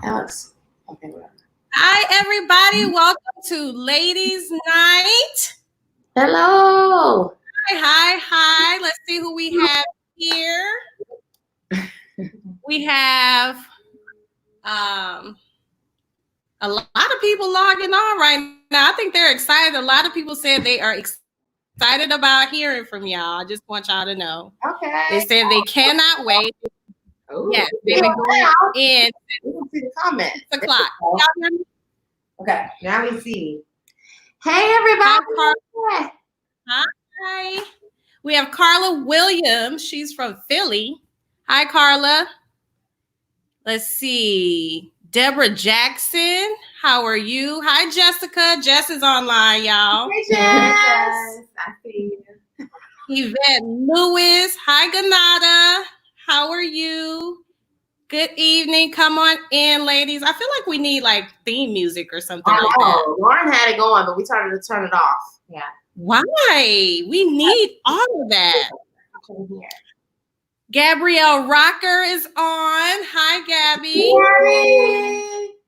Alex. Okay, whatever. Hi, everybody. Welcome to Ladies Night. Hello. Hi. Let's see who we have here. We have a lot of people logging on right now. I think they're excited. A lot of people said they are excited about hearing from y'all. I just want y'all to know. Okay. They said they cannot wait. Ooh, yes, they've been going in. We can see the comments. 6 o'clock. Y'all hear me? Okay, now we see. Hey, everybody. Hi. We have Carla Williams. She's from Philly. Hi, Carla. Let's see. Deborah Jackson. How are you? Hi, Jessica. Jess is online, y'all. Hey, Jess. I see you. Yvette Lewis. Hi, Ganada. How are you? Good evening. Come on in, ladies. I feel like we need like theme music or something like that. Lauren had it going, but we told her to turn it off. Yeah. Why? We need all of that. Gabrielle Rocker is on. Hi, Gabby.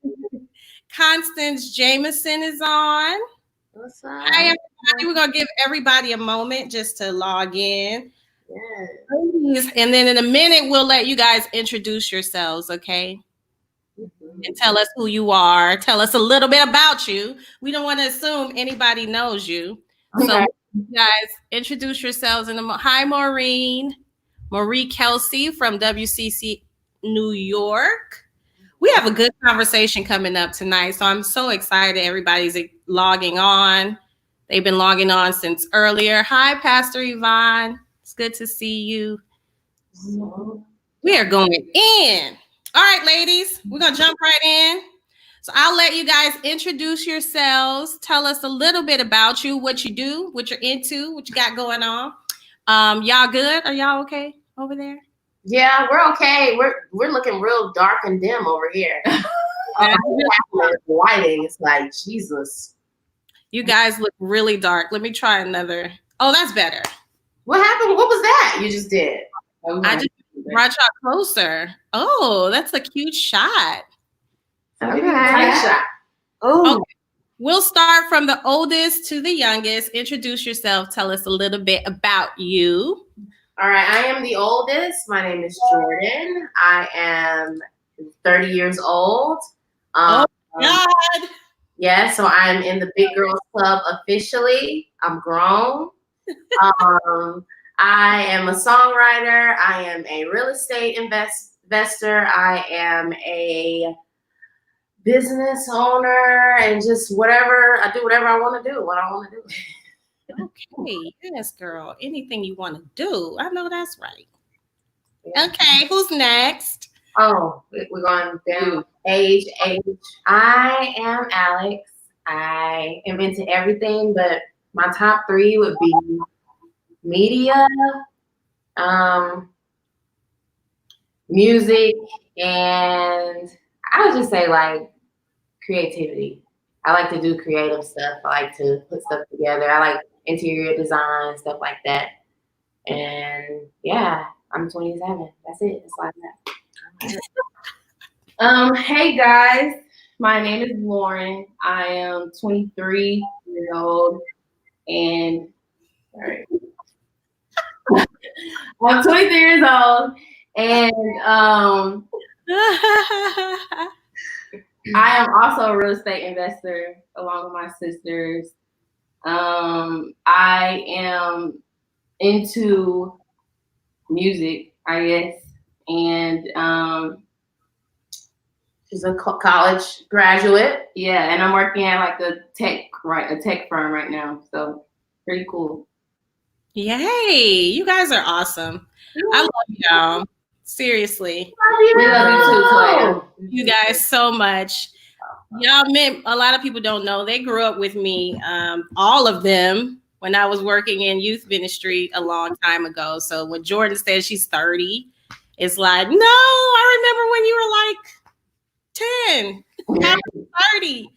Gabby. Constance Jameson is on. What's up? Hi, everybody. We're going to give everybody a moment just to log in. Yes. And then in a minute, we'll let you guys introduce yourselves, okay? Mm-hmm. And tell us who you are. Tell us a little bit about you. We don't want to assume anybody knows you. Okay. So you guys, introduce yourselves. Hi, Maureen. Marie Kelsey from WCC New York. We have a good conversation coming up tonight, so I'm so excited everybody's logging on. They've been logging on since earlier. Hi, Pastor Yvonne. It's good to see you. We are going in. All right, ladies, we're going to jump right in. So I'll let you guys introduce yourselves. Tell us a little bit about you, what you do, what you're into, what you got going on. Y'all good? Are y'all okay over there? Yeah, we're okay. We're looking real dark and dim over here. Lighting, it's like Jesus. You guys look really dark. Let me try another. Oh, that's better. What happened? What was that you just did? I just brought y'all closer. Oh, that's a cute shot. Okay. Tight shot. Oh. Okay. We'll start from the oldest to the youngest. Introduce yourself. Tell us a little bit about you. All right. I am the oldest. My name is Jordan. I am 30 years old. Oh, God. Yeah, so I'm in the Big Girls Club officially. I'm grown. I am a songwriter. I am a real estate investor. I am a business owner, and just whatever I do, whatever I want to do, what I want to do. Okay, yes, girl. Anything you want to do. I know that's right. Yeah. Okay, who's next? Oh, we're going down. Age. I am Alex. I am into everything, but my top 3 would be media, music, and I would just say like creativity. I like to do creative stuff. I like to put stuff together. I like interior design, stuff like that. And yeah, I'm 27. That's it. It's like that. Hey guys, my name is Lauren. I am 23 years old, and sorry. I'm 23 years old, and I am also a real estate investor along with my sisters. I am into music, I guess, and she's a college graduate. Yeah, and I'm working at like a tech firm right now. So pretty cool. Yay! You guys are awesome. I love y'all. Seriously. We love you too, Toya. You guys so much. Y'all meant a lot of people don't know. They grew up with me, all of them, when I was working in youth ministry a long time ago. So when Jordan says she's 30, it's like, no, I remember when you were like 10. Now I'm 30.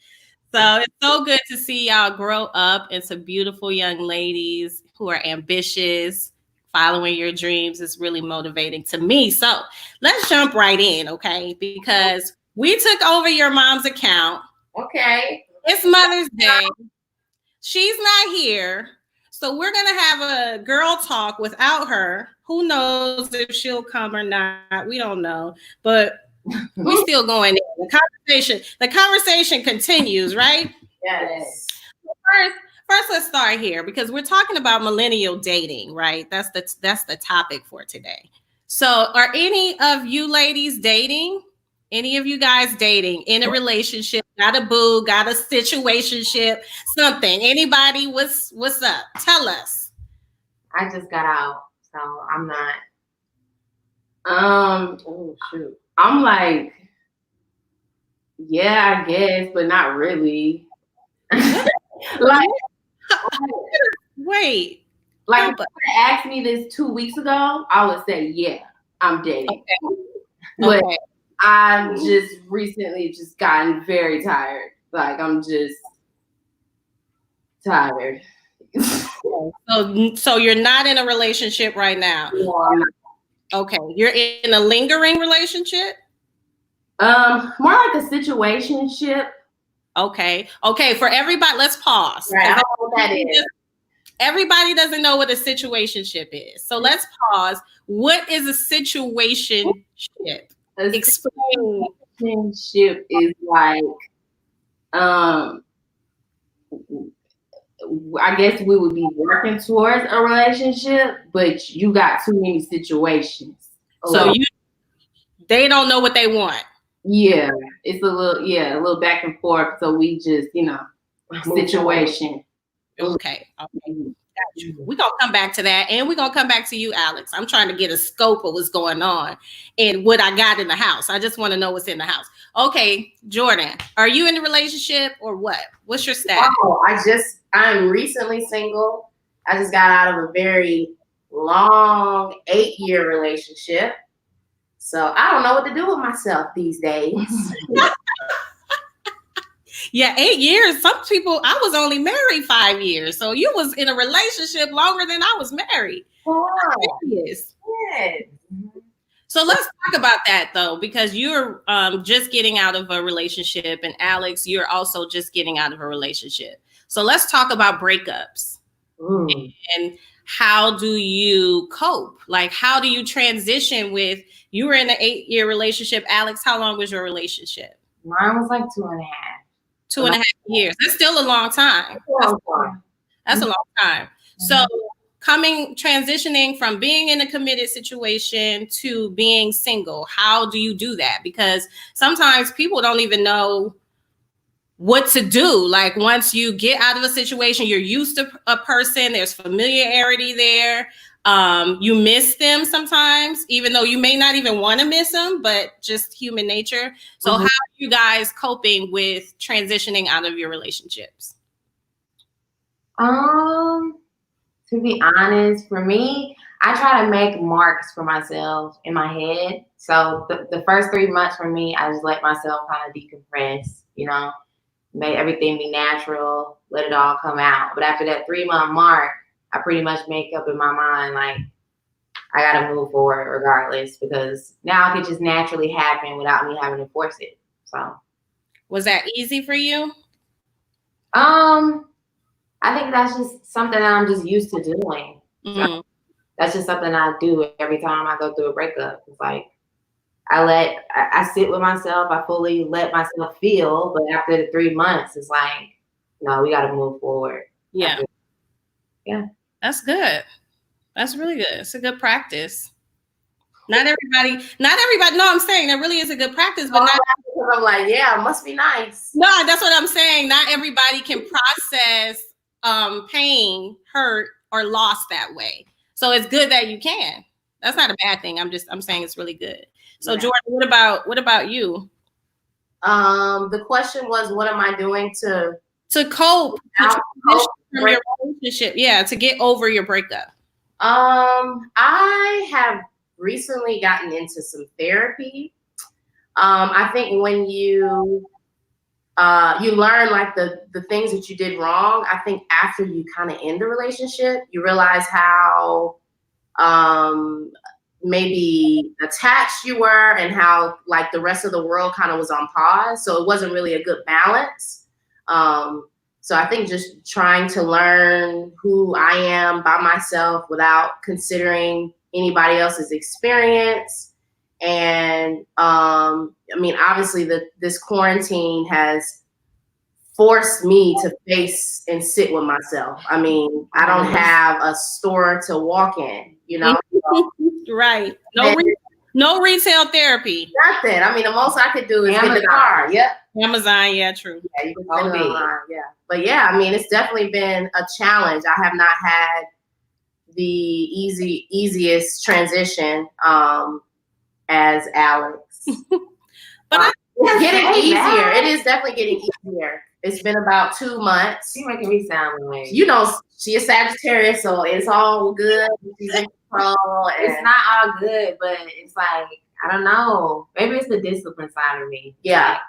So it's so good to see y'all grow up into beautiful young ladies who are ambitious. Following your dreams is really motivating to me. So let's jump right in, okay? Because We took over your mom's account. Okay. It's Mother's Day. She's not here. So we're going to have a girl talk without her. Who knows if she'll come or not? We don't know. But we still going in. The conversation continues, right? Yes. First, let's start here because we're talking about millennial dating, right? That's the topic for today. So, are any of you ladies dating? Any of you guys dating in a relationship? Got a boo? Got a situationship? Something? Anybody? What's up? Tell us. I just got out, so I'm not. Oh shoot. I'm like, yeah, I guess, but not really. like, wait. Like if you asked me this 2 weeks ago, I would say, yeah, I'm dating. Okay. But I've just recently just gotten very tired. Like I'm just tired. So you're not in a relationship right now. No, I'm not. Okay. You're in a lingering relationship? More like a situationship. Okay. For everybody, let's pause. Right. I don't know what that is. Everybody doesn't know what a situationship is. So let's pause. What is a situationship? Explain. Situationship is like, I guess we would be working towards a relationship, but you got too many situations. So they don't know what they want. Yeah, it's a little back and forth. So we just, situation. Okay. We're gonna come back to that, and we're gonna come back to you, Alex. I'm trying to get a scope of what's going on and what I got in the house. I just want to know what's in the house. Okay, Jordan, are you in a relationship or what? What's your status? Oh, I'm recently single. I just got out of a very long 8-year relationship. So I don't know what to do with myself these days. Yeah, 8 years. Some people, I was only married 5 years. So you was in a relationship longer than I was married. Oh, yes. Yes. So let's talk about that though, because you're just getting out of a relationship, and Alex, you're also just getting out of a relationship. So let's talk about breakups. And how do you cope? Like, how do you transition with, you were in an 8-year relationship. Alex, how long was your relationship? Mine was like 2.5. 2.5 years. That's still a long time. That's a long time. So transitioning from being in a committed situation to being single, how do you do that? Because sometimes people don't even know what to do. Like once you get out of a situation, you're used to a person, there's familiarity there. You miss them sometimes, even though you may not even want to miss them, but just human nature. So how are you guys coping with transitioning out of your relationships? To be honest, for me, I try to make marks for myself in my head. So the first 3 months for me, I just let myself kind of decompress, made everything be natural, let it all come out. But after that 3-month mark, I pretty much make up in my mind, like, I got to move forward regardless, because now it can just naturally happen without me having to force it. So. Was that easy for you? I think that's just something that I'm just used to doing. So that's just something I do every time I go through a breakup. It's like I sit with myself. I fully let myself feel. But after the 3 months, it's like, no, we got to move forward. Yeah. Yeah. That's good. That's really good. It's a good practice. Not everybody, no, I'm saying that really is a good practice, but not because I'm like, yeah, it must be nice. No, that's what I'm saying. Not everybody can process pain, hurt, or loss that way. So it's good that you can. That's not a bad thing. I'm saying it's really good. So Jordan, what about you? The question was, what am I doing to cope from your relationship? Yeah, to get over your breakup. I have recently gotten into some therapy. I think when you learn like the things that you did wrong, I think after you kind of end the relationship, you realize how maybe attached you were and how like the rest of the world kind of was on pause. So it wasn't really a good balance. So I think just trying to learn who I am by myself without considering anybody else's experience. And I mean, obviously this quarantine has forced me to face and sit with myself. I mean, I don't have a store to walk in, you know? Right. No retail therapy. Nothing. I mean, the most I could do is get in the car. Yep. Amazon, yeah, true. Yeah, you can send it online. Yeah. But yeah, I mean, it's definitely been a challenge. I have not had the easiest transition as Alex. But it's getting easier. It is definitely getting easier. It's been about 2 months. She's making me sound like, you know, she is Sagittarius, so it's all good. She's in control. It's not all good, but it's like, I don't know. Maybe it's the discipline side of me. Yeah. Like,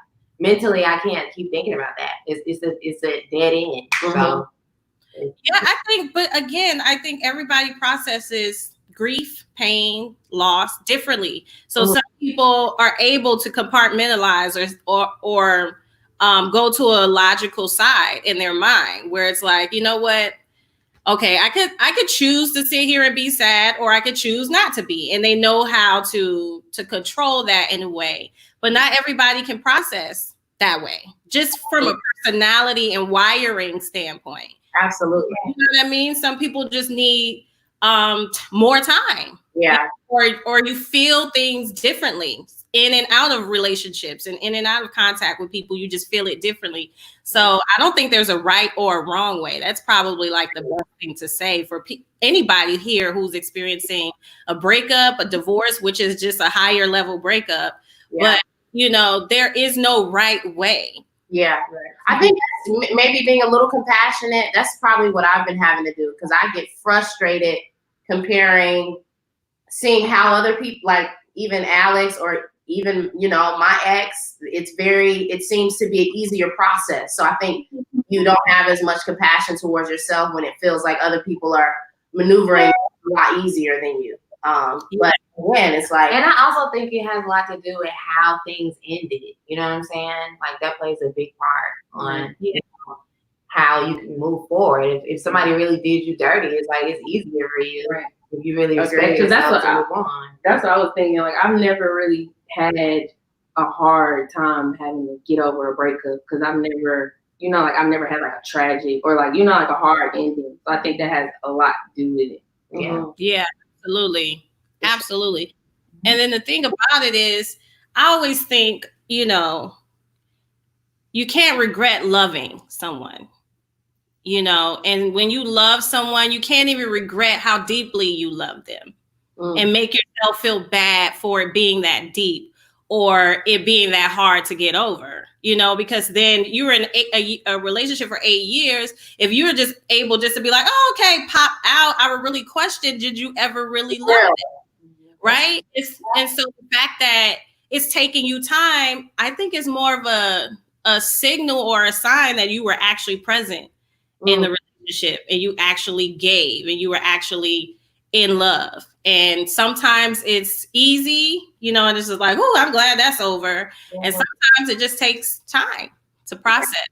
mentally, I can't keep thinking about that. It's a dead end. Mm-hmm. So yeah, I think everybody processes grief, pain, loss differently. So some people are able to compartmentalize or go to a logical side in their mind where it's like, you know what? Okay, I could choose to sit here and be sad, or I could choose not to be. And they know how to control that in a way. But not everybody can process that way, just from a personality and wiring standpoint. Absolutely. You know what I mean? Some people just need more time. Yeah. Or you feel things differently in and out of relationships and in and out of contact with people. You just feel it differently. So I don't think there's a right or a wrong way. That's probably like the best thing to say for anybody here who's experiencing a breakup, a divorce, which is just a higher level breakup. Yeah. But, you know, there is no right way. Yeah. I think maybe being a little compassionate, that's probably what I've been having to do, because I get frustrated seeing how other people, like even Alex or even, you know, my ex, it seems to be an easier process. So I think you don't have as much compassion towards yourself when it feels like other people are maneuvering a lot easier than you. But again, it's like, and I also think it has a lot to do with how things ended. You know what I'm saying? Like that plays a big part on how you can move forward. If somebody really did you dirty, it's like it's easier for you if you really respect yourself to move on. That's what I was thinking. Like I've never really had a hard time having to get over a breakup, because I've never, you know, like I've never had like a tragic or like, you know, like a hard ending. So I think that has a lot to do with it. Yeah, absolutely. Absolutely. And then the thing about it is, I always think, you know, you can't regret loving someone, you know, and when you love someone, you can't even regret how deeply you love them and make yourself feel bad for it being that deep or it being that hard to get over, you know, because then you were in a relationship for 8 years. If you were just able just to be like, oh, okay, pop out, I would really question, did you ever really love it? Right? And so the fact that it's taking you time, I think is more of a signal or a sign that you were actually present in the relationship and you actually gave and you were actually in love. And sometimes it's easy, you know, and it's just like, oh, I'm glad that's over. And sometimes it just takes time to process.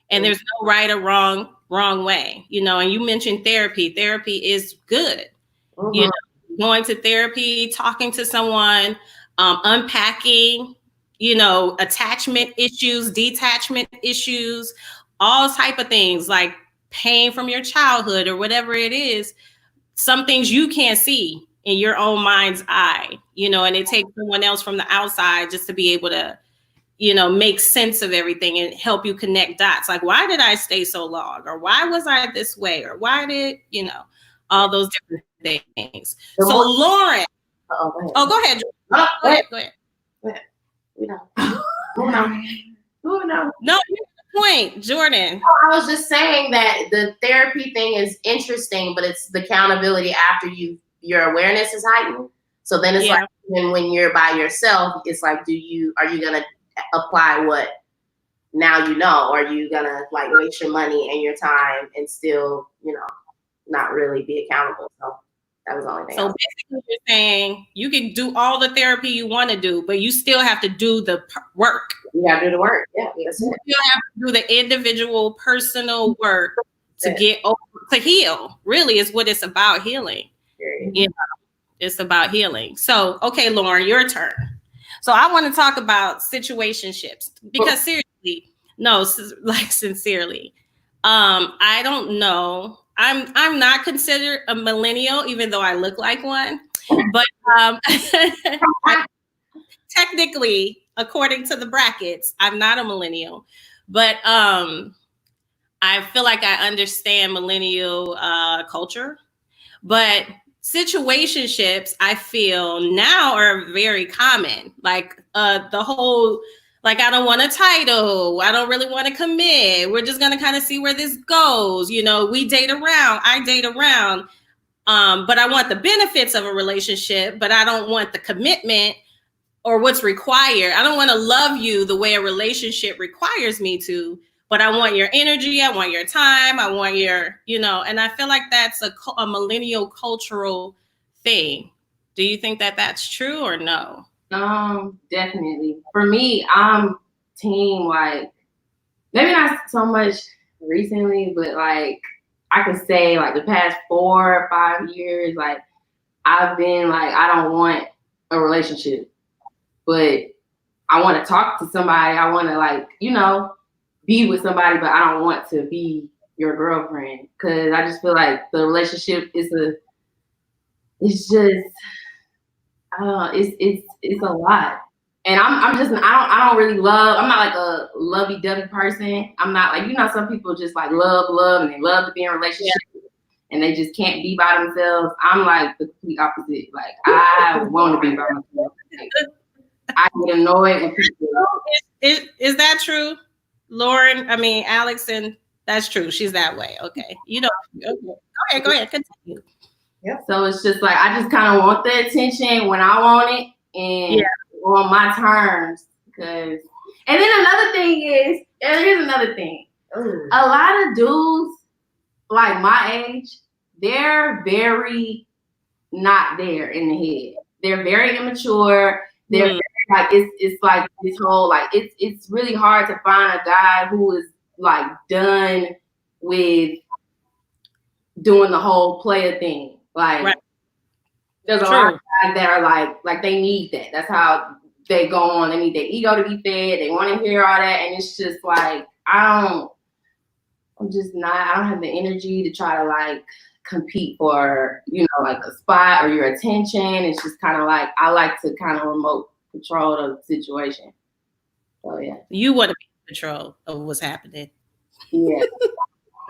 And there's no right or wrong way, you know. And you mentioned therapy. Therapy is good. You know, going to therapy, talking to someone, unpacking, you know, attachment issues, detachment issues, all type of things like pain from your childhood or whatever it is. Some things you can't see in your own mind's eye, you know, and it takes someone else from the outside just to be able to, you know, make sense of everything and help you connect dots. Like, why did I stay so long? Or why was I this way? Or why did, you know, all those different things. So Lauren. Go ahead. Go ahead. No, point, Jordan. I was just saying that the therapy thing is interesting, but it's the accountability after your awareness is heightened. So then it's like when you're by yourself, it's like, are you gonna apply what now you know? Or are you gonna like waste your money and your time and still, you know, not really be accountable? So That was the only thing. So basically, you're saying you can do all the therapy you want to do, but you still have to do the work. You have to do the work. Yeah, that's it. You still have to do the individual, personal work to get over, to heal. Really, is what it's about, healing. You know, it's about healing. So, okay, Lauren, your turn. So I want to talk about situationships because seriously, no, like sincerely, I don't know. I'm not considered a millennial, even though I look like one. But technically, according to the brackets, I'm not a millennial. But I feel like I understand millennial culture. But situationships, I feel now are very common. Like the whole, like, I don't want a title. I don't really want to commit. We're just going to kind of see where this goes. You know, we date around. I date around. But I want the benefits of a relationship, but I don't want the commitment or what's required. I don't want to love you the way a relationship requires me to, but I want your energy. I want your time. I want your, you know, and I feel like that's a millennial cultural thing. Do you think that that's true or no? Definitely. For me, I'm team, like, maybe not so much recently, but like I could say like the past 4 or 5 years, like I've been like, I don't want a relationship, but I want to talk to somebody. I want to, like, you know, be with somebody, but I don't want to be your girlfriend, because I just feel like the relationship is it's just, it's a lot. And I'm just, I don't really love, I'm not like a lovey-dovey person. I'm not like, you know, some people just like love and they love to be in a relationship and they just can't be by themselves. I'm like the complete opposite. Like, I want to be by myself. I get annoyed when people. Is that true, Lauren? I mean, Alex, and that's true. She's that way. Okay. You know, okay. Go ahead. Continue. Yeah. So it's just like, I just kind of want the attention when I want it and on my terms. And then another thing is, here's another thing. Ooh. A lot of dudes like my age, they're very not there in the head. They're very immature. They're very, like, it's like this whole, like, it's really hard to find a guy who is like done with doing the whole player thing. Like, there's a lot of guys that are like they need that. That's how they go on. They need their ego to be fed. They want to hear all that, and it's just like, I don't have the energy to try to like compete for, you know, like a spot or your attention. It's just kind of like, I like to kind of remote control the situation. So yeah. You want to be in control of what's happening. Yeah.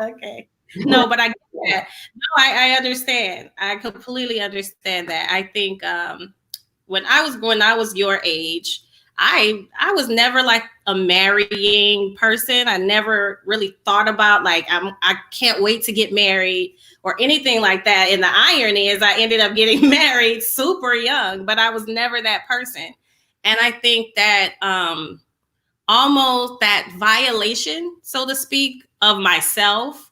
Okay. No, but I get that. No, I understand. I completely understand that. I think when I was your age, I was never like a marrying person. I never really thought about like I can't wait to get married or anything like that. And the irony is I ended up getting married super young, but I was never that person. And I think that almost that violation, so to speak, of myself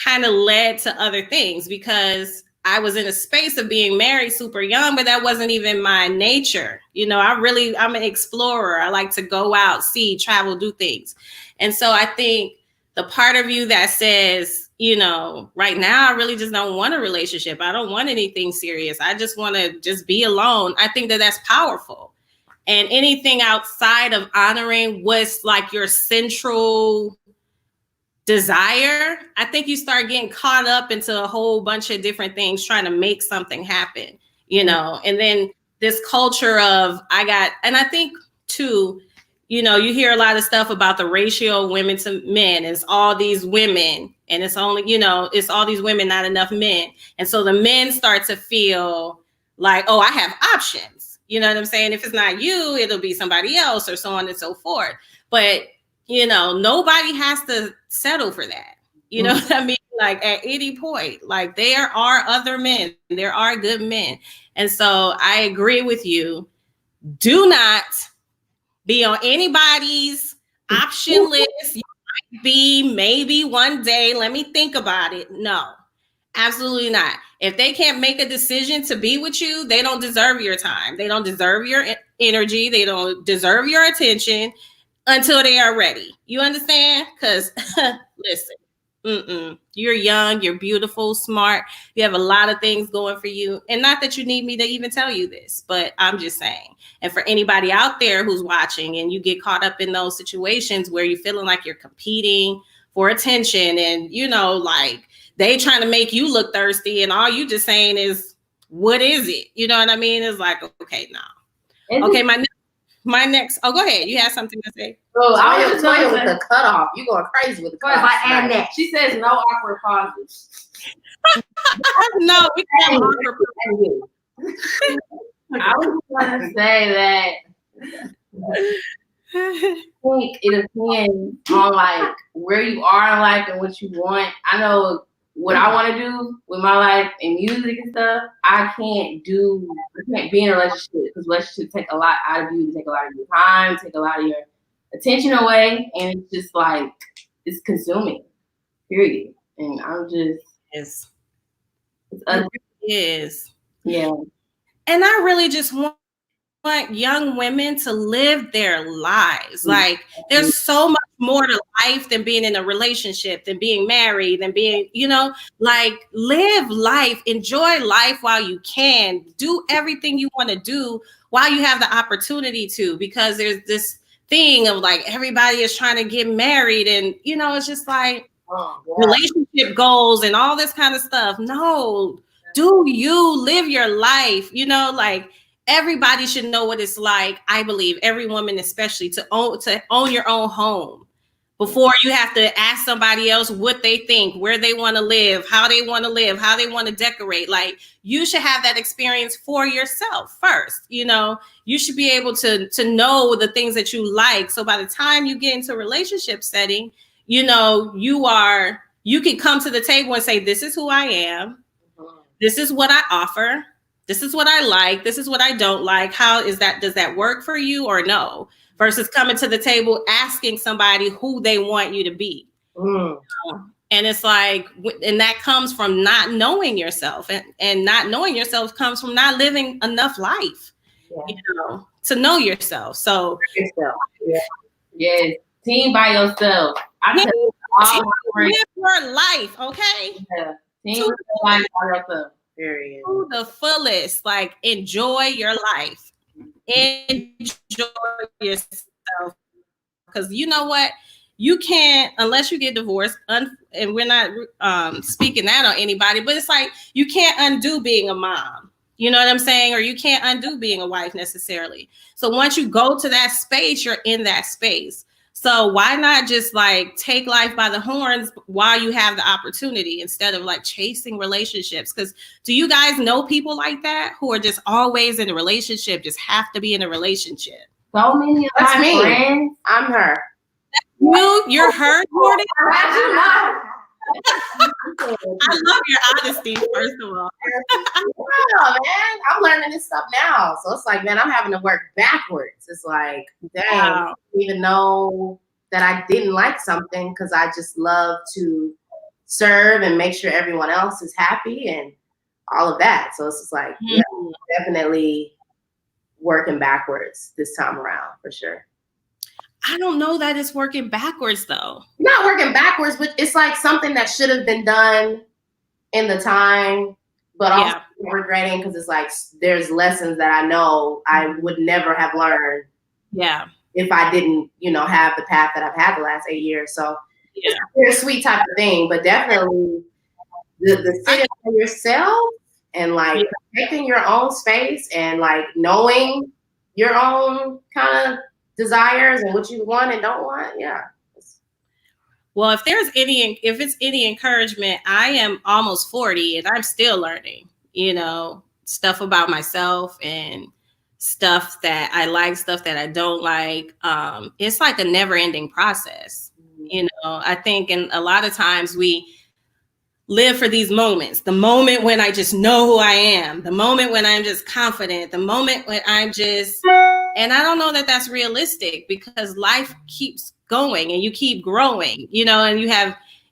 kind of led to other things, because I was in a space of being married super young, but that wasn't even my nature. You know, I'm an explorer. I like to go out, see, travel, do things. And so I think the part of you that says, you know, right now, I really just don't want a relationship. I don't want anything serious. I just want to just be alone. I think that that's powerful. And anything outside of honoring what's like your central desire, I think you start getting caught up into a whole bunch of different things trying to make something happen, you know. And then this culture of and I think too, you know, you hear a lot of stuff about the ratio of women to men. It's all these women and it's only, you know, it's all these women, not enough men. And so the men start to feel like, oh, I have options. You know what I'm saying? If it's not you, it'll be somebody else or so on and so forth. But, you know, nobody has to settle for that. You know what I mean? Like at any point, like there are other men, there are good men. And so I agree with you. Do not be on anybody's option list. You might be maybe one day, let me think about it. No. Absolutely not. If they can't make a decision to be with you, they don't deserve your time. They don't deserve your energy. They don't deserve your attention until they are ready. You understand? Because listen, you're young, you're beautiful, smart. You have a lot of things going for you. And not that you need me to even tell you this, but I'm just saying. And for anybody out there who's watching and you get caught up in those situations where you're feeling like you're competing for attention and, like they trying to make you look thirsty and all you just saying is, what is it? You know what I mean? It's like, okay, no. Okay, my next. Oh, go ahead. You have something to say? Oh, I was just talking with the cutoff. You going crazy with the cutoff. Like, and that. She says no awkward pauses. No, we can have awkward pauses. I was going to say that I think it depends on like where you are in life and what you want. I know what I want to do with my life and music and stuff. I can't be in a relationship because relationships take a lot out of you, take a lot of your time, take a lot of your attention away, and it's just like it's consuming. Period. And I'm just it is. Yeah. And I really just want young women to live their lives. Like there's so much more to life than being in a relationship, than being married, than being, like live life, enjoy life while you can, do everything you want to do while you have the opportunity to, because there's this thing of like everybody is trying to get married and it's just like relationship goals and all this kind of stuff. No, do you live your life, like everybody should know what it's like. I believe every woman, especially to own your own home before you have to ask somebody else what they think, where they want to live, how they want to decorate. Like you should have that experience for yourself first. You should be able to know the things that you like. So by the time you get into a relationship setting, you can come to the table and say, this is who I am. This is what I offer. This is what I like. This is what I don't like. How is that? Does that work for you or no? Versus coming to the table, asking somebody who they want you to be. And it's like, and that comes from not knowing yourself, and not knowing yourself comes from not living enough life, to know yourself. So, yes, team by yourself. Live your life, okay? Yeah, team by yourself. Period. To the fullest, like enjoy your life, enjoy yourself, because you know what, you can't, unless you get divorced, and we're not speaking that on anybody, but it's like you can't undo being a mom, you know what I'm saying, or you can't undo being a wife necessarily. So once you go to that space, you're in that space. So why not just like take life by the horns while you have the opportunity instead of like chasing relationships? Because do you guys know people like that who are just always in a relationship, just have to be in a relationship? So many of my friends. I'm her. You're her, Jordan? I love your honesty, first of all. Yeah, man. I'm learning this stuff now. So it's like, man, I'm having to work backwards. It's like, dang, I didn't even know that I didn't like something because I just love to serve and make sure everyone else is happy and all of that. So it's just like, yeah, definitely working backwards this time around for sure. I don't know that it's working backwards though. Not working backwards, but it's like something that should have been done in the time, but also regretting because it's like there's lessons that I know I would never have learned. Yeah. If I didn't, have the path that I've had the last 8 years. So it's a bittersweet type of thing, but definitely the sitting for yourself and like protecting your own space and like knowing your own kind of desires and what you want and don't want. Yeah. Well, if it's any encouragement, I am almost 40 and I'm still learning, stuff about myself and stuff that I like, stuff that I don't like. It's like a never ending process. I think, and a lot of times we live for these moments, the moment when I just know who I am, the moment when I'm just confident, the moment when I'm just, and I don't know that that's realistic because life keeps going and you keep growing, and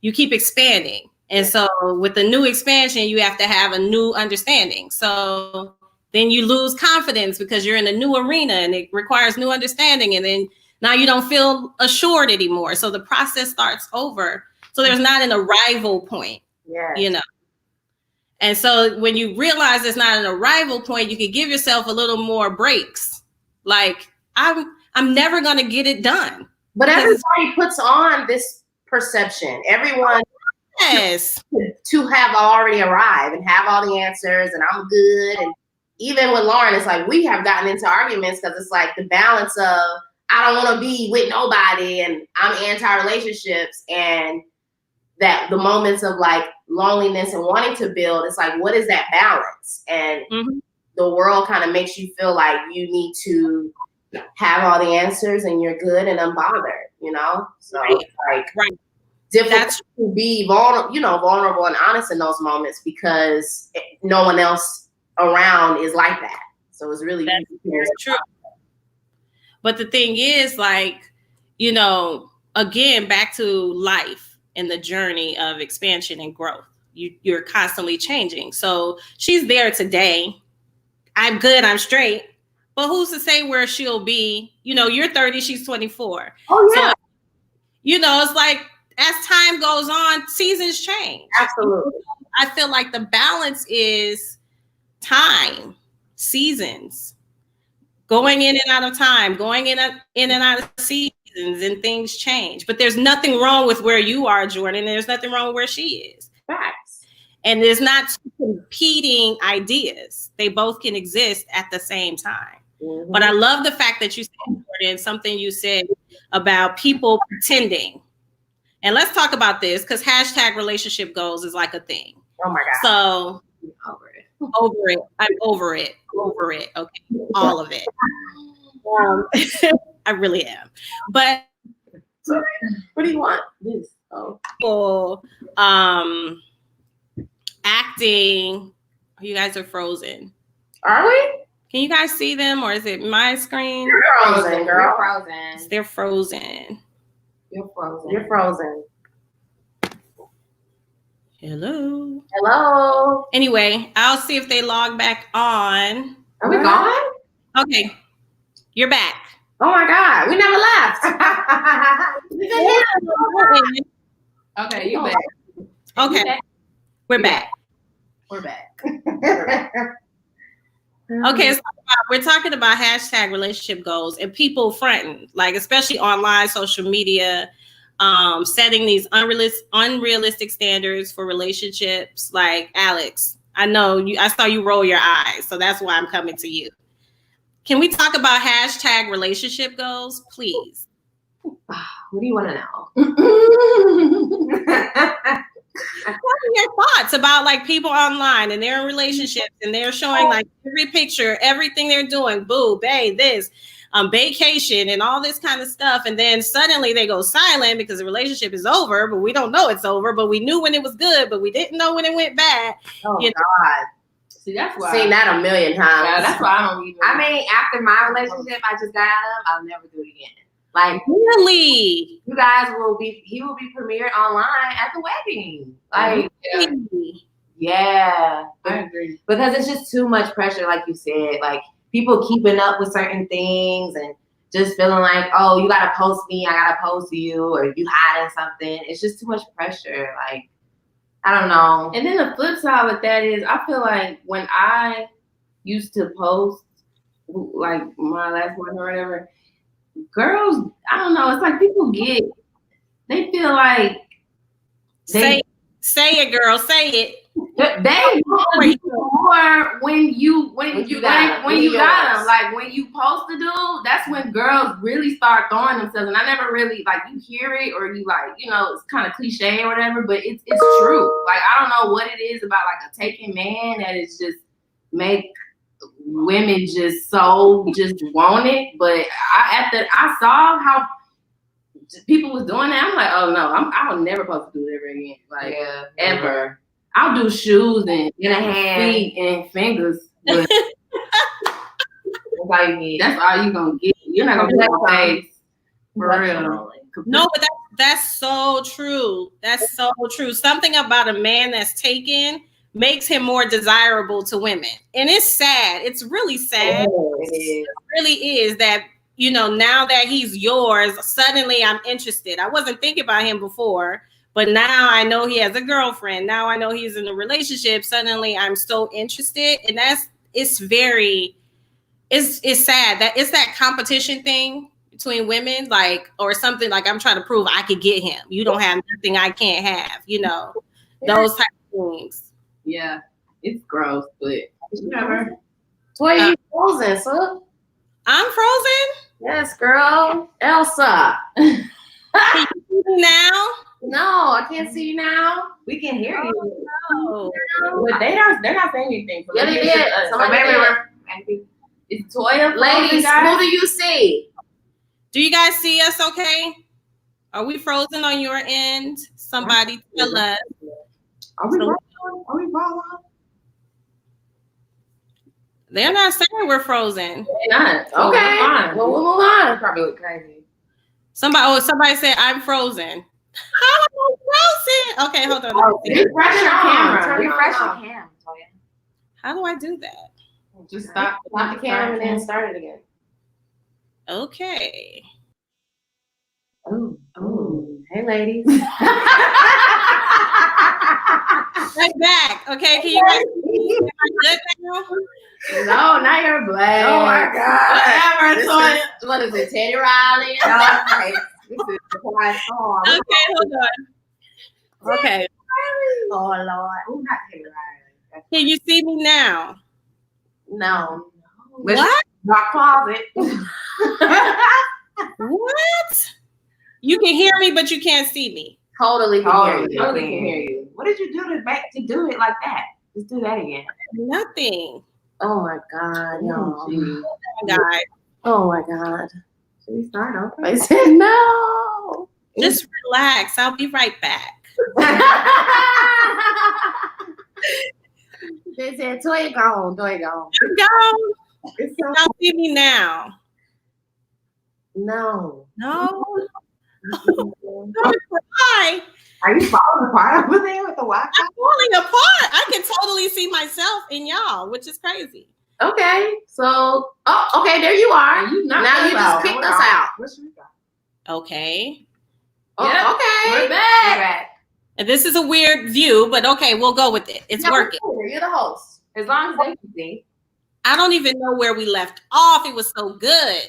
you keep expanding. And so with the new expansion, you have to have a new understanding. So then you lose confidence because you're in a new arena and it requires new understanding. And then now you don't feel assured anymore. So the process starts over. So there's not an arrival point, you know. And so when you realize it's not an arrival point, you can give yourself a little more breaks. Like, I'm never going to get it done. But everybody puts on this perception. Everyone to have already arrived and have all the answers and I'm good. And even with Lauren, it's like we have gotten into arguments because it's like the balance of I don't want to be with nobody and I'm anti-relationships, and that the moments of like loneliness and wanting to build, it's like, what is that balance? And the world kind of makes you feel like you need to have all the answers and you're good and unbothered, you know? So it's like difficult to be vulnerable and honest in those moments because no one else around is like that. So it's really true. But the thing is, like, you know, again, back to life and the journey of expansion and growth. You're constantly changing. So she's there today. I'm good, I'm straight. But who's to say where she'll be? You know, you're 30, she's 24. Oh, yeah. So, you know, it's like as time goes on, seasons change. Absolutely. I feel like the balance is time, seasons, going in and out of time, going in and out of seasons, and things change. But there's nothing wrong with where you are, Jordan. And there's nothing wrong with where she is. Facts. And there's not two competing ideas. They both can exist at the same time. Mm-hmm. But I love the fact that you said, Jordan, something you said about people pretending. And let's talk about this because hashtag relationship goals is like a thing. Oh my God. So over it. I'm over it. Over it. Okay. All of it. I really am. But what do you want? This. Oh. Acting. You guys are frozen. Are we? Can you guys see them, or is it my screen? You're frozen, girl. You're frozen. They're frozen. You're frozen. You're frozen. Hello. Hello. Anyway, I'll see if they log back on. Are we gone? Okay. You're back. Oh my God. We never left. Okay, you back. Okay. You back? We're back. We're back. Okay, so we're talking about hashtag relationship goals and people fronting, like especially online, social media, setting these unrealistic standards for relationships. Like Alex, I know you. I saw you roll your eyes, so that's why I'm coming to you. Can we talk about hashtag relationship goals, please? What do you want to know? What are your thoughts about like people online and they're in relationships and they're showing like every picture, everything they're doing, boo, babe, this, vacation and all this kind of stuff. And then suddenly they go silent because the relationship is over, but we don't know it's over, but we knew when it was good, but we didn't know when it went bad. Oh God. See, that's why. Seen that a million times. Yeah, that's why I don't even. I mean, after my relationship I just got out of, I'll never do it again. Like, really? You guys he will be premiered online at the wedding. Like, yeah. I agree. Because it's just too much pressure, like you said. Like, people keeping up with certain things and just feeling like, oh, you gotta post me, I gotta post you, or you hiding something. It's just too much pressure. Like, I don't know. And then the flip side of that is, I feel like when I used to post, like my last one or whatever, girls, I don't know. It's like people they feel like say it, girl, say it. They want more when you got them. Like when you post the dude, that's when girls really start throwing themselves. And I never really like you hear it or you like, you know, it's kind of cliche or whatever, but it's true. Like I don't know what it is about like a taken man that is just make women just want it. But I saw how people was doing that. I'm like, oh no, I will never post to do it ever again. Like ever. I'll do shoes and feet and fingers. But that's all you gonna get. You're not gonna get a face. For real. No, but That's so true. That's so true. Something about a man that's taken makes him more desirable to women. And it's sad. It's really sad. It really is that, you know, now that he's yours, suddenly I'm interested. I wasn't thinking about him before, but now I know he has a girlfriend. Now I know he's in a relationship. Suddenly I'm so interested. And it's sad that it's that competition thing between women, like, or something like I'm trying to prove I could get him. You don't have nothing I can't have, you know, those type of things. Yeah, it's gross, but whatever. Toya, you frozen, so I'm frozen? yes, girl. Elsa. Can you see me now? No, I can't see you now. We can hear you. No. but they're not saying anything. So Yeah, they maybe did. it's us. Somebody did. It's Toya frozen, Ladies, guys? who do you see? Do you guys see us okay? Are we frozen on your end? Somebody tell us. Are we rolling? Are we rolling? They're not saying we're frozen. They're not. So Okay. we're fine. Well, we'll move on. Probably look crazy. Somebody said I'm frozen. How am I frozen? Okay, hold on. Let me see. Refresh your camera. Refresh your on. camera, Toya. How do I do that? Just stop Stop the camera and then start it again. Okay. Oh, hey, ladies. Right back. Okay, can you guys see? Am I good now? No, not your black. Oh my God. Whatever, Toya. What is it, Teddy Riley? Okay. This is the quiet song. Okay, hold on. Okay. Oh, Lord. Oh, not Teddy Riley. Can you see me now? No. What? Dark closet. What? You can hear me, but you can't see me. Totally can hear you. Totally can hear you. What did you do to do it like that? Just do that again. Nothing. Oh my God, y'all. Guys, Oh my God. Should we start over? I said no. just relax. I'll be right back. They said Toya gone. Toya gone. Go. It's so Y'all see me now. no. No. Hi. Are you falling apart over there with the Wi-Fi? I'm falling apart. I can totally see myself in y'all, which is crazy. Okay, so okay, there you are. Now you just kicked us out. Okay. Oh, Yep. okay, We're back. And this is a weird view, but okay, we'll go with it. It's working. You're the host. As long as they can see. I don't even know where we left off. It was so good.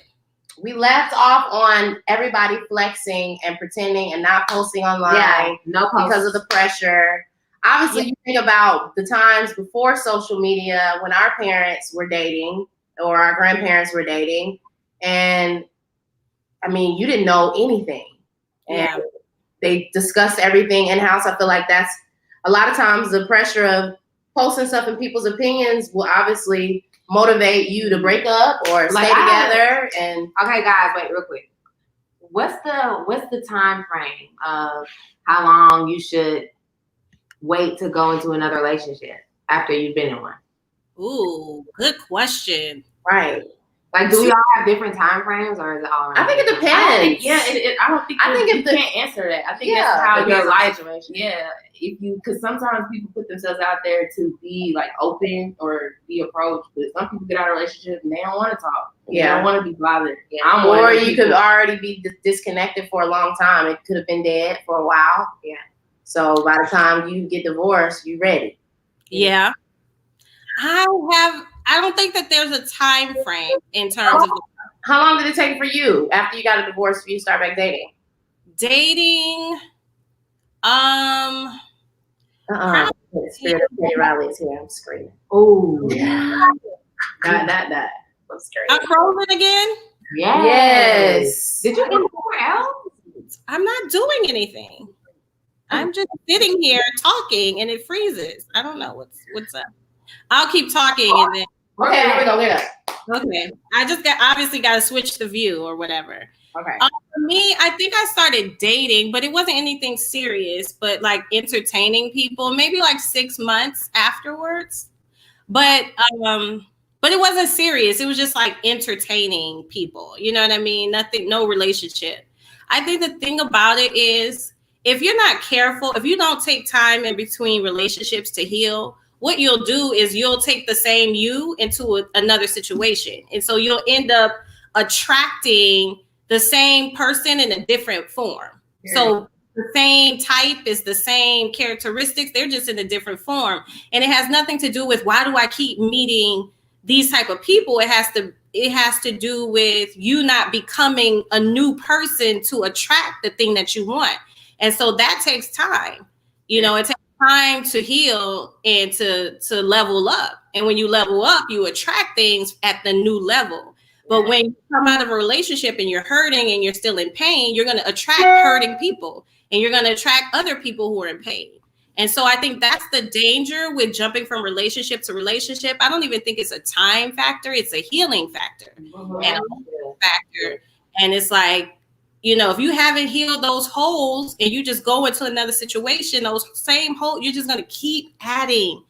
We left off on everybody flexing and pretending and not posting online no because of the pressure. Obviously, you think about the times before social media when our parents were dating or our grandparents were dating. And I mean, you didn't know anything. And they discussed everything in-house. I feel like that's a lot of times the pressure of posting stuff and people's opinions will obviously motivate you to break up or stay together. And okay, guys, wait real quick. What's the time frame of how long you should wait to go into another relationship after you've been in one? Ooh, good question. right. Like, do we all have different time frames, or is it all around? I think it depends. I think, I don't think I think you if the- can't answer that. I think Yeah, that's how because your of life. situation. Yeah, because sometimes people put themselves out there to be like open or be approached, but some people get out of relationships and they don't want to talk. They don't want to be bothered. Yeah. I'm one Or of those you could people. already be disconnected for a long time. It could have been dead for a while. Yeah. So by the time you get divorced, you ready. Yeah. I don't think that there's a time frame in terms of How long did it take for you after you got a divorce for you to start back dating? dating. The spirit of Teddy Riley is here. I'm screaming. Oh, That. I'm screaming. I'm frozen again. Yes. Did you get somewhere else? I'm not doing anything. I'm just sitting here talking and it freezes. I don't know what's up. I'll keep talking and then Okay, here we go. Get up. okay. I just obviously got to switch the view or whatever. Okay. For me, I think I started dating, but it wasn't anything serious, but like entertaining people, maybe like 6 months afterwards. But it wasn't serious. It was just like entertaining people. You know what I mean? Nothing, no relationship. I think the thing about it is, if you're not careful, if you don't take time in between relationships to heal, what you'll do is you'll take the same you into another situation. And so you'll end up attracting the same person in a different form. So the same type is the same characteristics, they're just in a different form. And it has nothing to do with why do I keep meeting these type of people. It has to do with you not becoming a new person to attract the thing that you want. And so that takes time. You know, it takes time to heal and to level up. And when you level up, you attract things at the new level. But when you come out of a relationship and you're hurting and you're still in pain, you're going to attract hurting people, and you're going to attract other people who are in pain. And so I think that's the danger with jumping from relationship to relationship. I don't even think it's a time factor. It's a healing factor and a factor. And it's like, you know, if you haven't healed those holes and you just go into another situation, those same holes, you're just going to keep adding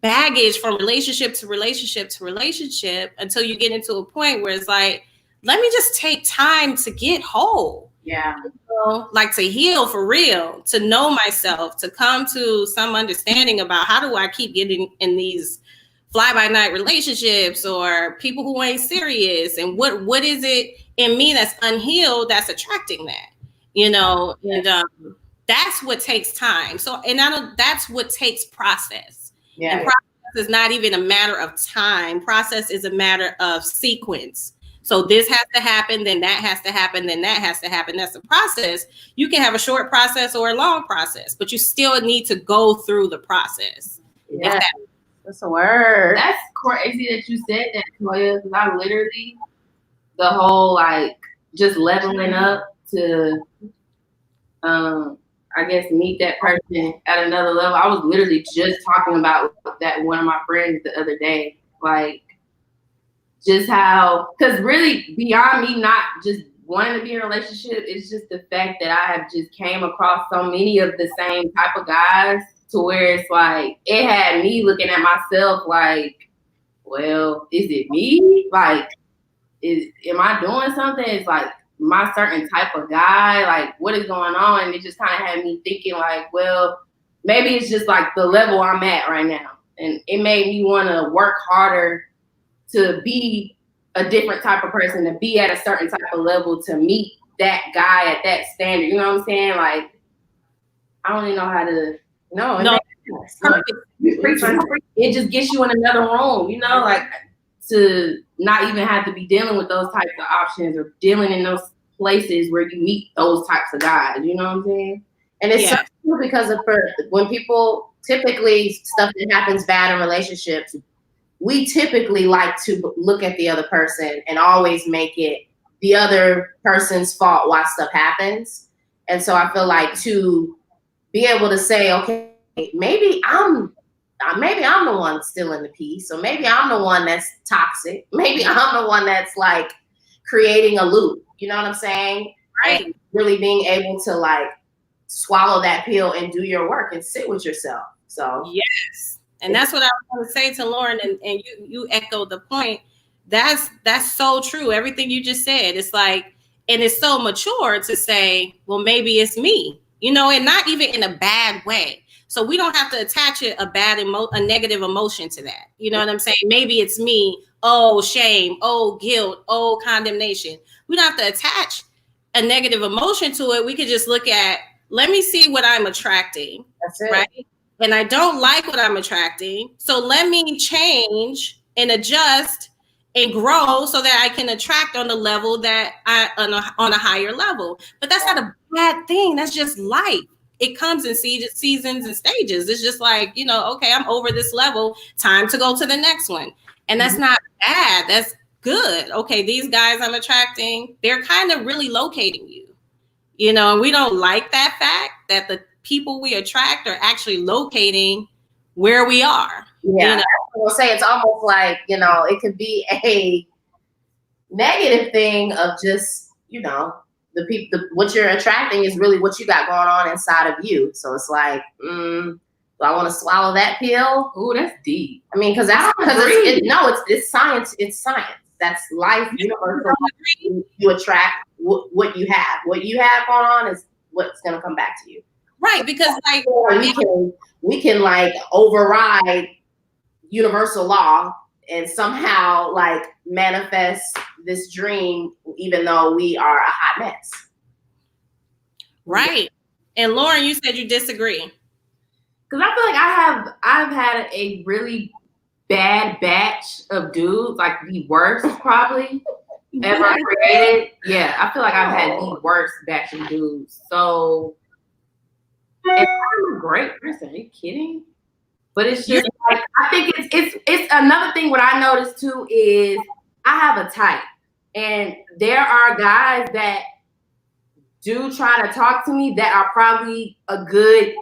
baggage from relationship to relationship to relationship until you get into a point where it's like, let me just take time to get whole. Yeah. You know, like to heal for real, to know myself, to come to some understanding about how do I keep getting in these fly-by-night relationships or people who ain't serious, and what is it in me that's unhealed that's attracting that, you know? And that's what takes time. So, and that's what takes process. Yeah. And process is not even a matter of time. Process is a matter of sequence. So this has to happen, then that has to happen, then that has to happen. That's a process. You can have a short process or a long process, but you still need to go through the process. Yeah. That's a word. That's crazy that you said that, Toya, because I literally, the whole like just leveling up to I guess meet that person at another level. I was literally just talking about that with one of my friends the other day. Like just how, because really beyond me not just wanting to be in a relationship, it's just the fact that I have just came across so many of the same type of guys to where it's like, it had me looking at myself like, well, is it me? Like, am I doing something? It's like my certain type of guy, like what is going on? And it just kind of had me thinking like, well, maybe it's just like the level I'm at right now. And it made me want to work harder to be a different type of person, to be at a certain type of level, to meet that guy at that standard. You know what I'm saying? Like, I don't even know how to, No. It just gets you in another room, you know, like to not even have to be dealing with those types of options or dealing in those places where you meet those types of guys. You know what I'm saying? And it's so true because when people typically stuff that happens bad in relationships, we typically like to look at the other person and always make it the other person's fault why stuff happens. And so I feel like to be able to say, okay, maybe I'm the one stealing the peace, or maybe I'm the one that's toxic. Maybe I'm the one that's like creating a loop. You know what I'm saying? Right. And really being able to like swallow that pill and do your work and sit with yourself. So yes. And that's what I was going to say to Lauren, and you echoed the point. That's so true. Everything you just said. It's like, and it's so mature to say, well, maybe it's me, you know, and not even in a bad way. So we don't have to attach a negative emotion to that. You know what I'm saying? Maybe it's me. Oh, shame. Oh, guilt. Oh, condemnation. We don't have to attach a negative emotion to it. We could just look at, let me see what I'm attracting. That's it. Right? And I don't like what I'm attracting. So let me change and adjust and grow so that I can attract on the level that on a higher level. But that's not a bad thing. That's just life. It comes in seasons and stages. It's just like, you know, okay, I'm over this level. Time to go to the next one. And that's not bad. That's good. Okay, these guys I'm attracting, they're kind of really locating you. You know, and we don't like that fact that the people we attract are actually locating where we are. Yeah, you know? I will say it's almost like, you know, it could be a negative thing of just, you know, what you're attracting is really what you got going on inside of you. So it's like, do I want to swallow that pill? Ooh, that's deep. I mean, because it's science. It's science. That's life, universal. You attract what you have. What you have going on is what's gonna come back to you. Right, because like we can like override universal law and somehow like manifest this dream, even though we are a hot mess. Right. And Lauren, you said you disagree. Because I feel like I've had a really bad batch of dudes, like the worst probably ever created. Yeah, I feel like I've had the worst batch of dudes. So, and I'm a great person. Are you kidding? But it's just like, I think it's another thing. What I noticed too is I have a type, and there are guys that do try to talk to me that are probably a good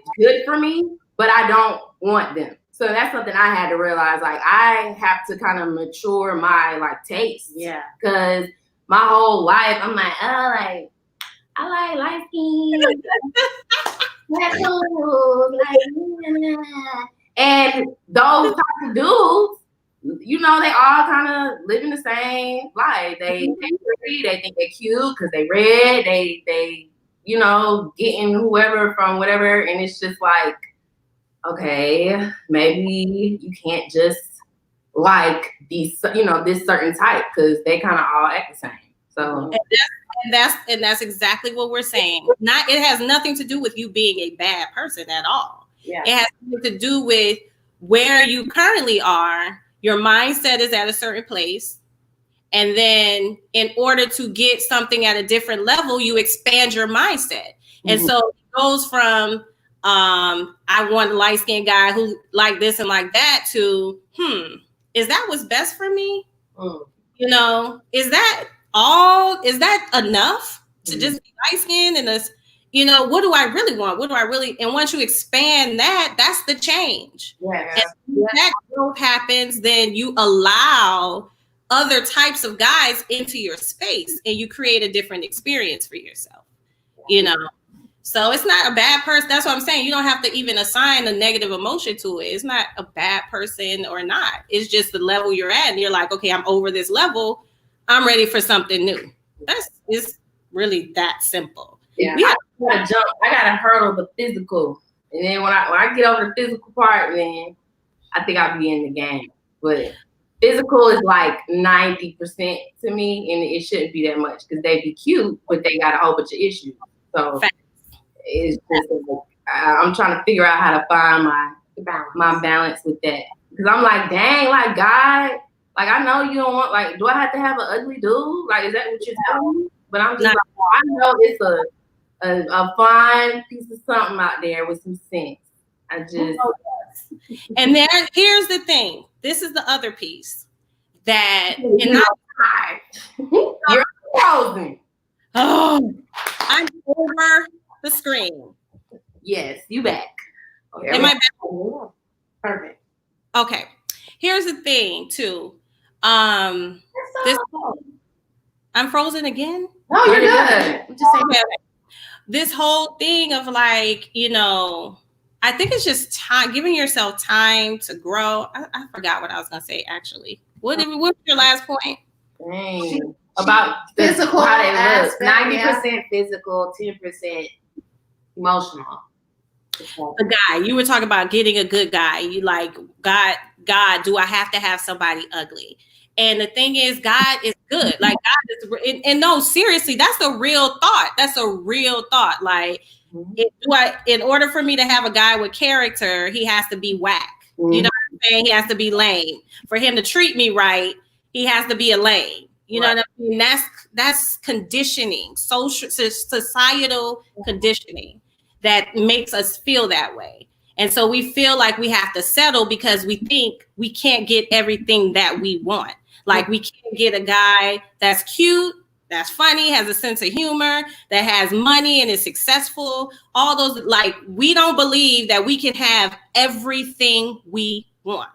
for me, but I don't want them. So that's something I had to realize. Like I have to kind of mature my like taste. Yeah. Because my whole life I'm like, oh, like I like light skin, and those types of dudes, you know, they all kind of living the same life. They pretty, they think they're cute because they red. They you know, getting whoever from whatever, and it's just like, okay, maybe you can't just like these, you know, this certain type because they kind of all act the same. So and that's exactly what we're saying. It has nothing to do with you being a bad person at all. Yeah. It has something to do with where you currently are. Your mindset is at a certain place. And then in order to get something at a different level, you expand your mindset. And so it goes from I want a light-skinned guy who like this and like that to, is that what's best for me? You know, is that enough to just be light-skinned and this, you know, what do I really want? And once you expand that, that's the change. Yeah. And when that growth happens, then you allow other types of guys into your space and you create a different experience for yourself, you know? So it's not a bad person. That's what I'm saying. You don't have to even assign a negative emotion to it. It's not a bad person or not. It's just the level you're at. And you're like, okay, I'm over this level. I'm ready for something new. It's really that simple. Yeah. I gotta hurdle the physical. And then when I get over the physical part, then I think I'll be in the game. But physical is like 90% to me, and it shouldn't be that much because they be cute, but they got a whole bunch of issues. So it's just I'm trying to figure out how to find my balance with that. Because I'm like, dang, like God, like I know you don't want, like, do I have to have an ugly dude? Like, is that what you're telling me? But I'm just like, well, I know it's a fine piece of something out there with some sense. And then here's the thing. This is the other piece that you're frozen. Oh, I'm over the screen. Yes, you back. Okay, am I back? Perfect. Okay. Here's the thing too. I'm frozen again. No, you're good. I'm just saying. This whole thing of like, you know, I think it's just time, giving yourself time to grow. I forgot what I was gonna say actually. What was your last point? Dang. About physical, how they look. 90% physical, 10% emotional. The guy, you were talking about getting a good guy. You like, God, do I have to have somebody ugly? And the thing is, God is good. Like God is, and no, seriously, that's a real thought. That's a real thought. Like, in order for me to have a guy with character, he has to be whack. You know what I'm saying? He has to be lame. For him to treat me right, he has to be a lame. You know what I mean? That's conditioning, societal conditioning that makes us feel that way. And so we feel like we have to settle because we think we can't get everything that we want. Like we can't get a guy that's cute, that's funny, has a sense of humor, that has money and is successful. All those, like, we don't believe that we can have everything we want.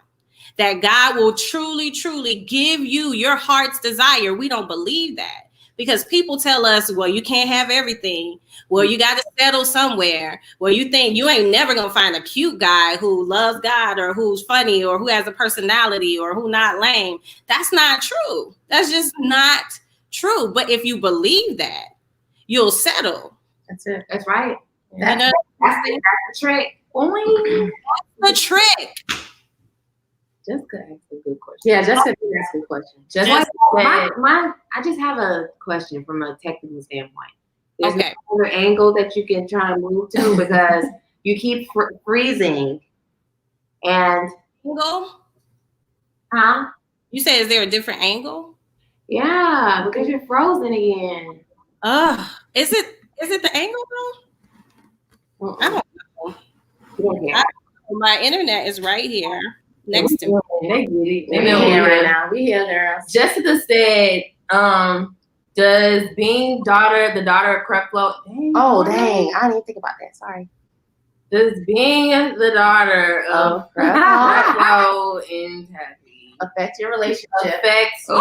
That God will truly, truly give you your heart's desire. We don't believe that because people tell us, well, you can't have everything. Well, you got to settle somewhere. Well, you think you ain't never going to find a cute guy who loves God or who's funny or who has a personality or who not lame. That's not true. That's just not true. But if you believe that, you'll settle. That's it. That's right. That's the trick. Only the trick. Jessica asked a good question. Yeah, Jessica asked a good question. Jessica I just have a question from a technical standpoint. There's okay. no other angle that you can try to move to because you keep freezing. And Angle? huh? You say, is there a different angle? Yeah, because you're frozen again. Is it the angle though? I don't know. My internet is right here next to me. They get it. We're here right now. We here, girls. Jessica said, does being the daughter of Creflo? Oh, dang. I didn't even think about that. Sorry. Does being the daughter of Creflo and Taffy affect your relationship? Affects your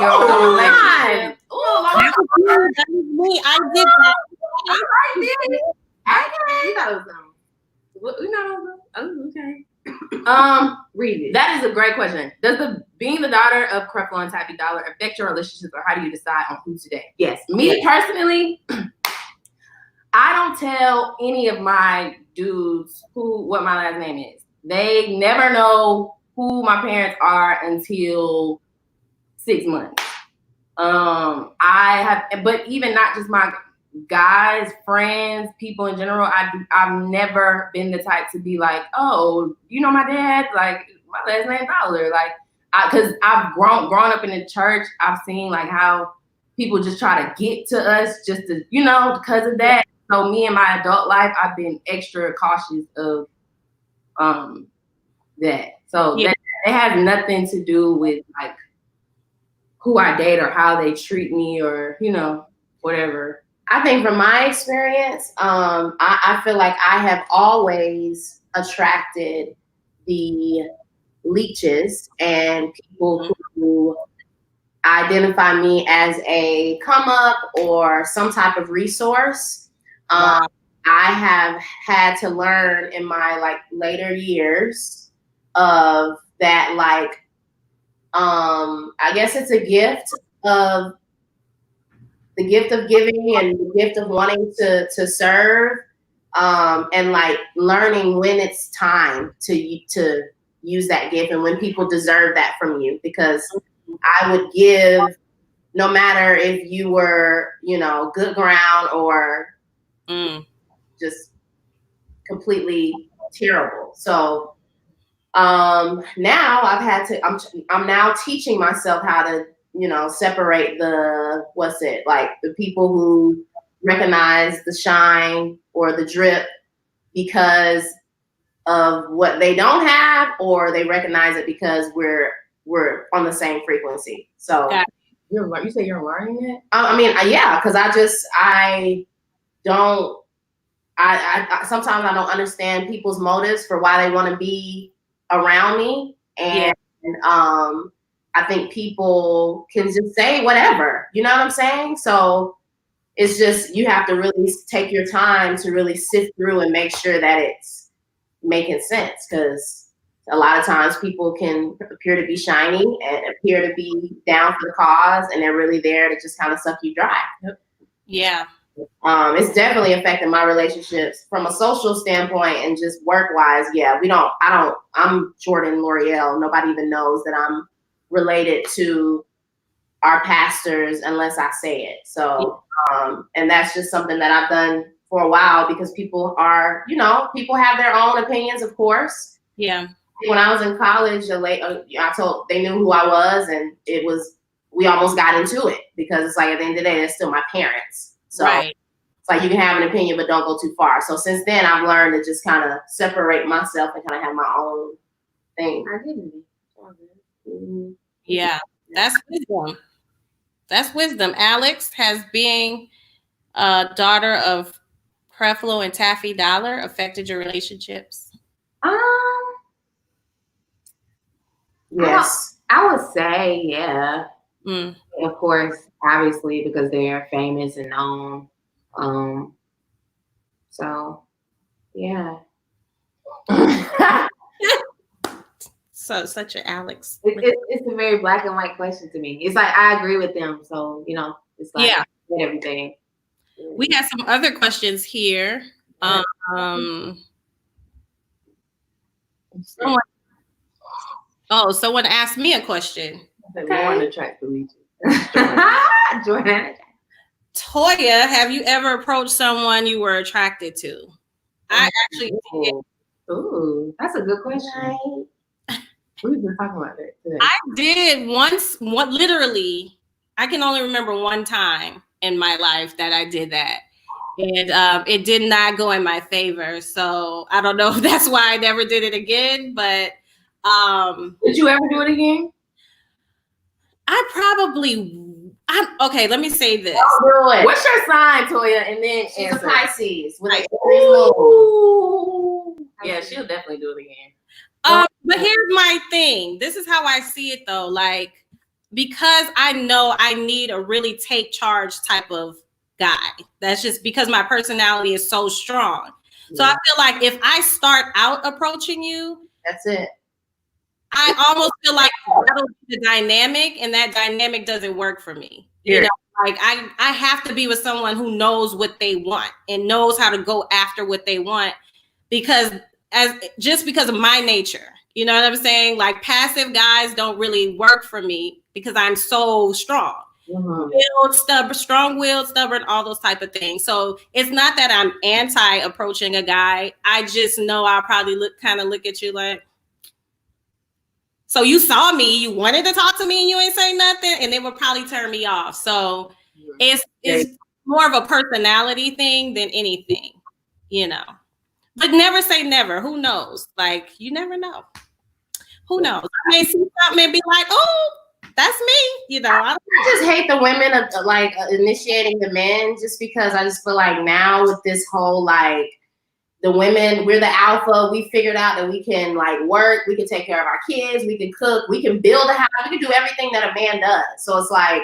relationship. That was me. I did that. I did it. Okay. You thought it was okay. Read it. That is a great question. Does being the daughter of Creflo and Taffy Dollar affect your relationship, or how do you decide on who to date? Yes. Me personally, I don't tell any of my dudes what my last name is. They never know who my parents are until 6 months. But even not just my guys, friends, people in general, I've never been the type to be like, oh, you know my dad, like my last name Dollar, like, because I've grown up in the church. I've seen like how people just try to get to us just to, because of that. So me in my adult life, I've been extra cautious of that. So that it has nothing to do with like who I date or how they treat me or whatever. I think from my experience, I feel like I have always attracted the leeches and people who identify me as a come up or some type of resource. I have had to learn in my like later years of that, like, I guess it's a gift of the gift of giving and the gift of wanting to serve, and like learning when it's time to use that gift and when people deserve that from you, because I would give no matter if you were, good ground or just completely terrible. So now I'm now teaching myself how to, separate the people who recognize the shine or the drip because of what they don't have, or they recognize it because we're on the same frequency. So you say you're learning it? Yeah, because I sometimes I don't understand people's motives for why they want to be around me, and I think people can just say whatever, you know what I'm saying? So it's just, you have to really take your time to really sift through and make sure that it's making sense, because a lot of times people can appear to be shiny and appear to be down for the cause, and they're really there to just kind of suck you dry. Yeah. It's definitely affected my relationships from a social standpoint and just work wise. Yeah, I'm Jordan L'Oreal. Nobody even knows that I'm related to our pastors unless I say it. So, and that's just something that I've done for a while, because people are, people have their own opinions, of course. Yeah. When I was in college, they knew who I was, and we almost got into it, because it's like at the end of the day, they're still my parents. So it's like you can have an opinion, but don't go too far. So since then, I've learned to just kind of separate myself and kind of have my own thing. Yeah, that's wisdom. That's wisdom. Alex, has being a daughter of Creflo and Taffy Dollar affected your relationships? Yes, I would say, yeah. of course, obviously, because they're famous and known. So, yeah. So such an Alex. It's a very black and white question to me. It's like I agree with them, so it's like everything. We got some other questions here. Someone asked me a question. More attractive. Jordan. Toya, have you ever approached someone you were attracted to? I actually did. Ooh, that's a good question. We've been talking about that today. I did once. Literally, I can only remember one time in my life that I did that, and it did not go in my favor. So I don't know if that's why I never did it again. But did you ever do it again? Okay, let me say this. What's your sign, Toya? And then she's a Pisces. Yeah, she'll definitely do it again. But here's my thing. This is how I see it though. Like, because I know I need a really take charge type of guy. That's just because my personality is so strong. Yeah. So I feel like if I start out approaching you, that's it. I almost feel like that'll be the dynamic, and that dynamic doesn't work for me. Yeah. You know, like I have to be with someone who knows what they want and knows how to go after what they want, because of my nature. You know what I'm saying? Like, passive guys don't really work for me because I'm so strong. Mm-hmm. Strong-willed, stubborn, all those type of things. So it's not that I'm anti-approaching a guy. I just know I'll probably look at you like, so you saw me, you wanted to talk to me, and you ain't say nothing, and it would probably turn me off. So it's more of a personality thing than anything, you know. But never say never. Who knows? Like, you never know. Who knows? I may see something and be like, oh, that's me. You know, I just hate the women of initiating the men, just because I just feel like now with this whole like, the women, we're the alpha. We figured out that we can like work, we can take care of our kids, we can cook, we can build a house, we can do everything that a man does. So it's like,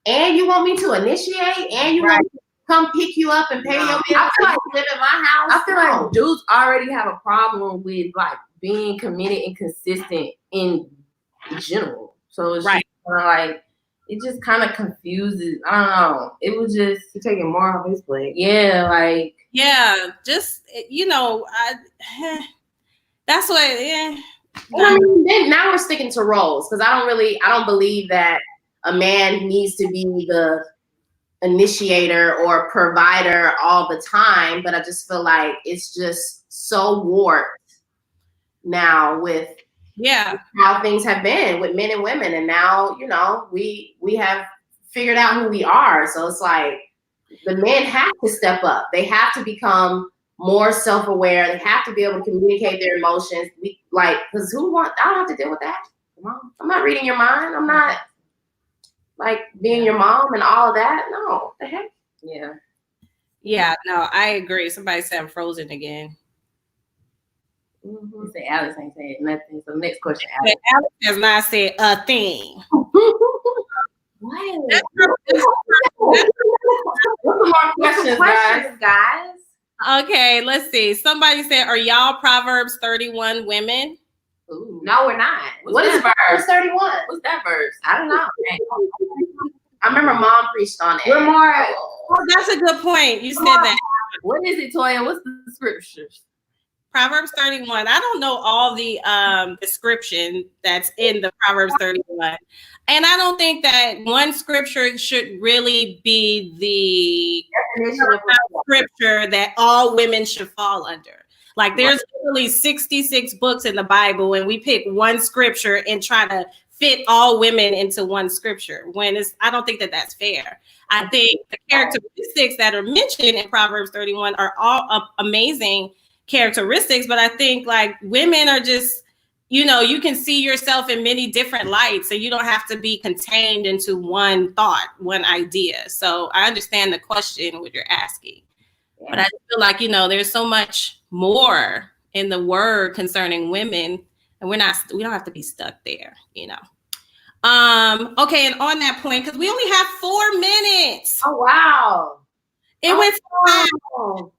and you want me to initiate, and you want me to come pick you up and pay your bills? I feel like live in my house. I feel like dudes already have a problem with like being committed and consistent in general. So it's just kind of like, it just kind of confuses. I don't know. It was just taking more off his plate. Yeah, like. Yeah, just, you know, that's what, yeah. I mean, then now we're sticking to roles, because I don't believe that a man needs to be the initiator or provider all the time, but I just feel like it's just so warped now with how things have been with men and women, and now, you know, we have figured out who we are, so it's like, the men have to step up. They have to become more self-aware. They have to be able to communicate their emotions. Because I don't have to deal with that. Come on. I'm not reading your mind. I'm not like being your mom and all of that. No, the heck. Yeah. Yeah, no, I agree. Somebody said I'm frozen again. Mm-hmm. Say Alex ain't saying nothing. So next question, Alex. Alex has not said a thing. What? What's some more questions, guys? Okay, let's see. Somebody said, are y'all Proverbs 31 women? Ooh. No, we're not. What is verse 31? What's that verse? I don't know. I remember Mom preached on it. We're more. Oh, that's a good point. You said that. What is it, Toya? What's the scriptures? Proverbs 31. I don't know all the description that's in the Proverbs 31. And I don't think that one scripture should really be the scripture that all women should fall under. Like, there's literally 66 books in the Bible, and we pick one scripture and try to fit all women into one scripture, when I don't think that that's fair. I think the characteristics that are mentioned in Proverbs 31 are all amazing characteristics, but I think like women are just, you know, you can see yourself in many different lights, and you don't have to be contained into one thought, one idea. So I understand the question, what you're asking, but I feel like, you know, there's so much more in the word concerning women, and we don't have to be stuck there, you know. Okay, and on that point, because we only have 4 minutes. Oh wow. It went fast. Oh.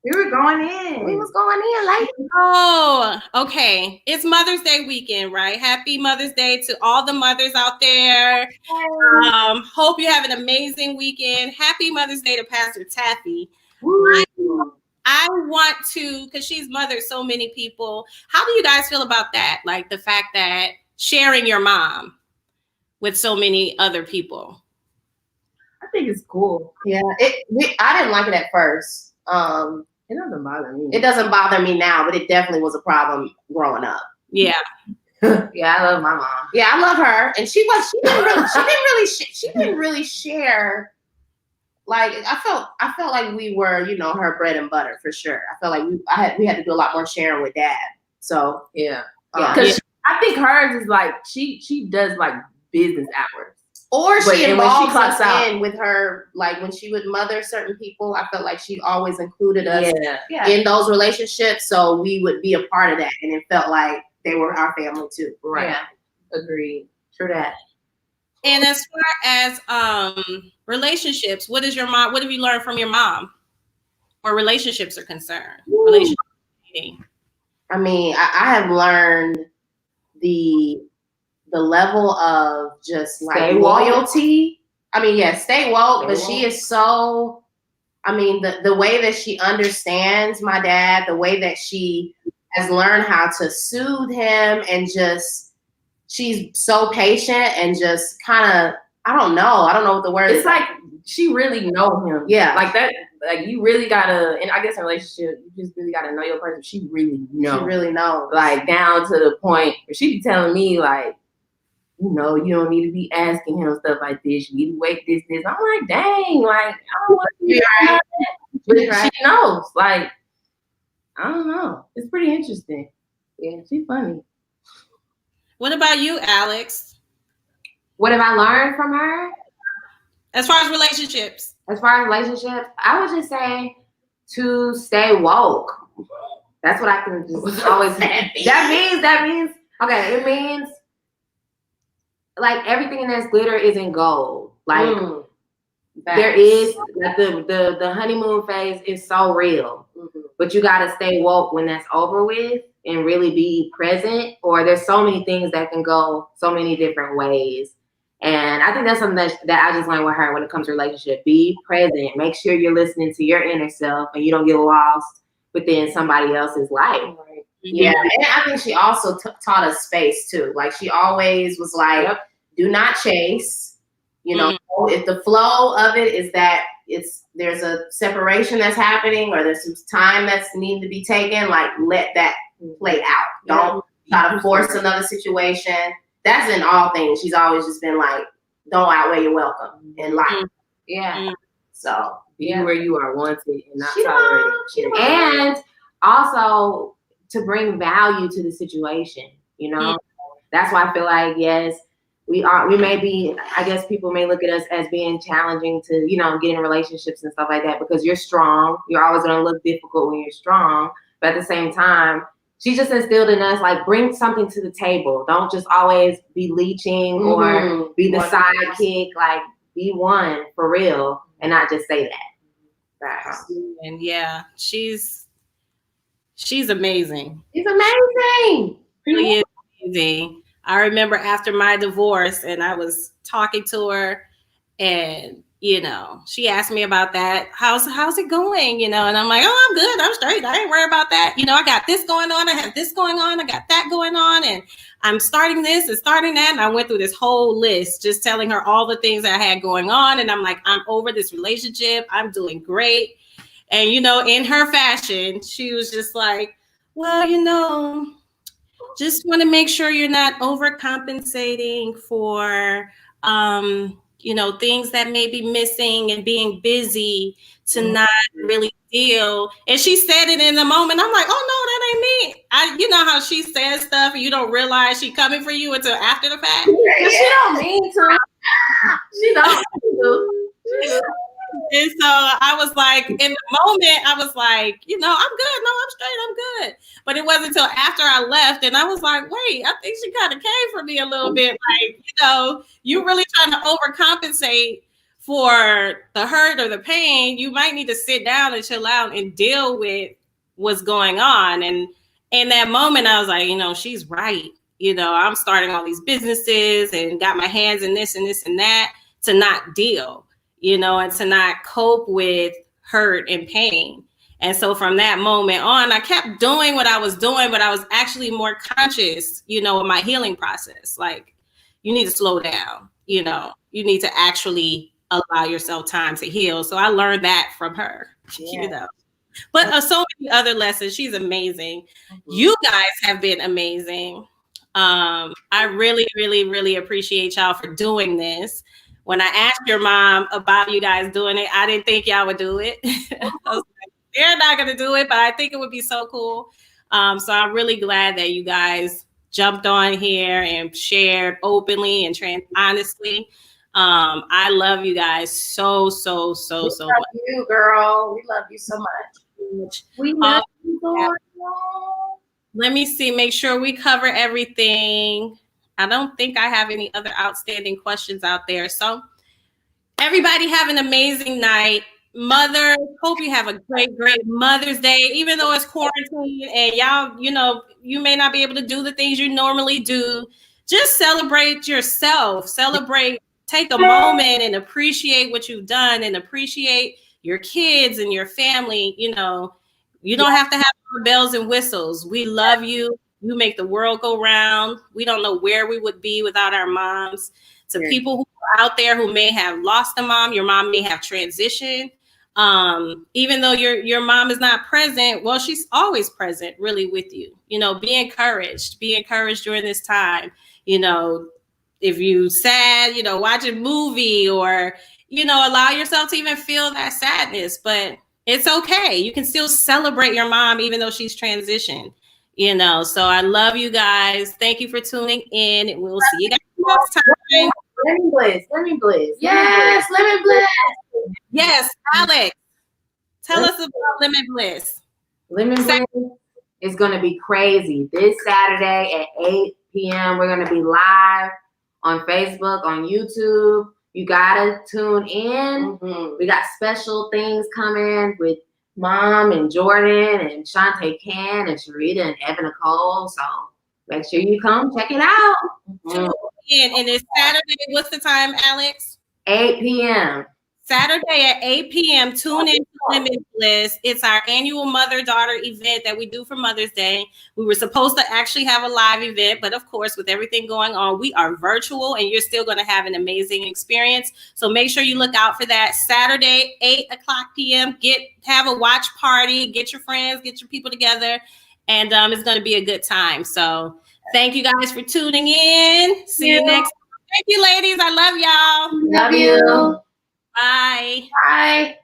We were going in. We was going in like. Oh, okay. It's Mother's Day weekend, right? Happy Mother's Day to all the mothers out there. Hope you have an amazing weekend. Happy Mother's Day to Pastor Taffy. I want to, because she's mothered so many people. How do you guys feel about that? Like the fact that sharing your mom with so many other people. I think it's cool. Yeah, I didn't like it at first. It doesn't bother me. It doesn't bother me now, but it definitely was a problem growing up. Yeah. Yeah, I love my mom. Yeah, I love her, and she didn't really share. Like I felt like we were, her bread and butter for sure. I felt like we had to do a lot more sharing with Dad. So yeah. Because I think hers is like she does like business hours. Or she involves us in with her, like when she would mother certain people, I felt like she always included us in those relationships. So we would be a part of that. And it felt like they were our family too. Right. Yeah. Agreed. True that. And as far as relationships, what have you learned from your mom where relationships are concerned? I mean, I have learned the level of just like loyalty. I mean, stay woke, but she is so, I mean, the way that she understands my dad, the way that she has learned how to soothe him, and just, she's so patient and just kind of, I don't know what the word is. It's like she really know him. Yeah. Like that, like you really gotta, and I guess in a relationship, you just really gotta know your person. She really knows. She really knows. Like down to the point where she be telling me like, you don't need to be asking him stuff like this. You need to wait this. I'm like, dang, like, I don't want to be right. But she knows. Like, I don't know. It's pretty interesting. Yeah, she's funny. What about you, Alex? What have I learned from her? As far as relationships. I would just say to stay woke. That's what I can just always say. That means, okay, it means like everything that's glitter isn't gold. Like there is like the honeymoon phase is so real, but you gotta stay woke when that's over with and really be present. Or there's so many things that can go so many different ways, and I think that's something that I just learned with her when it comes to relationship. Be present. Make sure you're listening to your inner self and you don't get lost within somebody else's life. Yeah, and I think she also taught us space too. Like she always was like, do not chase. If the flow of it is that there's a separation that's happening or there's some time that's needing to be taken, like let that play out. Don't try to force another situation. That's in all things. She's always just been like, don't outweigh your welcome in life. Yeah. So be where you are wanted and not tolerated. And also to bring value to the situation, That's why I feel like, yes, we may be, I guess people may look at us as being challenging to, get in relationships and stuff like that because you're strong. You're always going to look difficult when you're strong. But at the same time, she just instilled in us, like, bring something to the table. Don't just always be leeching or be the sidekick. Like, be one for real and not just say that. Right. And yeah, she's amazing. She's amazing. Really is amazing. I remember after my divorce and I was talking to her and, she asked me about that. How's it going? And I'm like, oh, I'm good. I'm straight. I ain't worried about that. I got this going on. I have this going on. I got that going on. And I'm starting this and starting that. And I went through this whole list, just telling her all the things that I had going on. And I'm like, I'm over this relationship. I'm doing great. And, in her fashion, she was just like, well, just want to make sure you're not overcompensating for, things that may be missing and being busy to not really deal. And she said it in the moment. I'm like, oh, no, that ain't me. You know how she says stuff and you don't realize she coming for you until after the fact? She don't mean to. She don't. And so I was like, in the moment, I was like, I'm good. No, I'm straight. I'm good. But it wasn't until after I left, and I was like, wait, I think she kind of came for me a little bit. Like, you really trying to overcompensate for the hurt or the pain. You might need to sit down and chill out and deal with what's going on. And in that moment, I was like, she's right. I'm starting all these businesses and got my hands in this and this and that to not deal. And to not cope with hurt and pain. And so from that moment on, I kept doing what I was doing, but I was actually more conscious, of my healing process. Like, you need to slow down, you need to actually allow yourself time to heal. So I learned that from her, But so many other lessons. She's amazing. You guys have been amazing. I really, really, really appreciate y'all for doing this. When I asked your mom about you guys doing it, I didn't think y'all would do it. I was like, they're not going to do it, but I think it would be so cool. So I'm really glad that you guys jumped on here and shared openly and honestly. I love you guys so much. You, girl. We love you so much. We love you, girl. Let me see, make sure we cover everything. I don't think I have any other outstanding questions out there. So everybody have an amazing night. Mother, hope you have a great Mother's Day, even though it's quarantine and y'all, you may not be able to do the things you normally do. Just celebrate yourself. Take a moment and appreciate what you've done and appreciate your kids and your family. You don't have to have bells and whistles. We love you. You make the world go round. We don't know where we would be without our moms. To people who are out there who may have lost a mom, your mom may have transitioned. Even though your mom is not present, well, she's always present really with you. Be encouraged. Be encouraged during this time. If you sad, watch a movie or, allow yourself to even feel that sadness. But it's okay. You can still celebrate your mom, even though she's transitioned, So I love you guys. Thank you for tuning in. And we'll see you guys next time. Lemon Bliss. Yes, Lemon Bliss. Yes, Alex. Tell us about Lemon Bliss. Lemon Bliss is going to be crazy. This Saturday at 8 p.m. We're going to be live on Facebook, on YouTube. You gotta tune in. Mm-hmm. We got special things coming with Mom and Jordan and Shantae Can and Sharita and Evan Nicole. So make sure you come check it out. Mm-hmm. And it's Saturday. What's the time, Alex? 8 p.m. Saturday at 8 p.m. Tune in to Lemon Bliss. It's our annual mother-daughter event that we do for Mother's Day. We were supposed to actually have a live event, but of course, with everything going on, we are virtual, and you're still going to have an amazing experience. So make sure you look out for that Saturday, 8 o'clock p.m. Have a watch party, get your friends, get your people together, and it's going to be a good time. So thank you guys for tuning in. See you next time. Thank you, ladies. I love y'all. Love you. Bye. Bye.